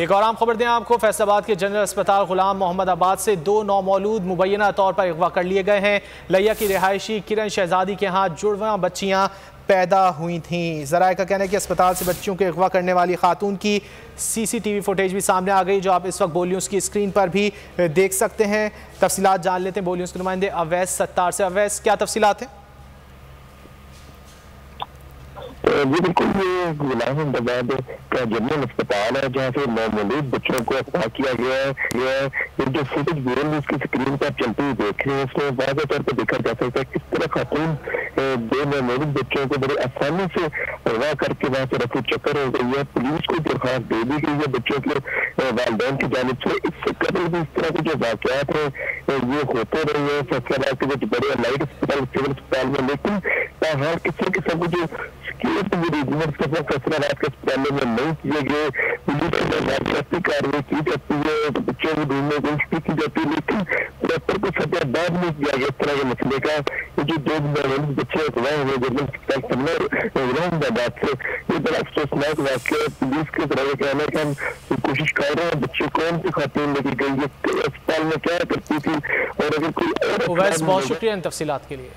एक और आम खबर दें आपको, फैसलाबाद के जनरल अस्पताल गुलाम मोहम्मद आबाद से 2 नौमौलूद मुबैना तौर पर अगवा कर लिए गए हैं। लिया की रिहायशी किरण शहजादी के यहाँ जुड़वा बच्चियाँ पैदा हुई थीं। ज़राए का कहना है कि अस्पताल से बच्चियों के अगवा करने वाली खातून की CCTV फुटेज भी सामने आ गई, जो आप इस वक्त बोल न्यूज़ की स्क्रीन पर भी देख सकते हैं। तफसीलात जान लेते हैं बोल न्यूज़ के नुमाइंदे अवैस सत्तार से। अवैस, क्या तफसीलात हैं? जी बिल्कुल, ये गुलाम मोहम्मद का जनरल अस्पताल है जहाँ से नौमौलूद बच्चों को अगवा किया गया है। ये जो फुटेज ब्यूरो न्यूज़ की स्क्रीन पर चलती हुई देख रहे हैं, उसमें वाज़ेह तौर पर देखा जा सकता है किस तरह खातून 2 नौमौलूद बच्चों को बड़ी आसानी से अगवा करके वहाँ से रफू चक्कर हो गई है। पुलिस को दरखास्त दे दी गई है बच्चों के वालिदैन की जानिब से। इससे कबल भी इस तरह के जो वाक़यात हैं ये होते रहे हैं फैसलाबाद के जो बड़े लाइट अस्पताल सिविल अस्पताल में, लेकिन ताहाल किसी किस्म की जो फैसलाबाद के अस्पतालों में नहीं किए गए। पुलिस कार्रवाई की जाती है, बच्चों को ढूंढने की कोशिश की जाती है, लेकिन प्रॉपर को सजा बाद में किया गया इस तरह के मसले का। जो 2 बच्चे अगवा हुए जनरल अस्पताल गुलामबाद से, ये बड़ा अफसोसनाक वाक़या। पुलिस के तरह कहना है कि हम कोशिश कर रहे हैं बच्चे कौन सी खातून लेके गई है, अस्पताल में क्या करती थी, और अगर कोई और बहुत शुक्रिया इन तफसीलात के लिए।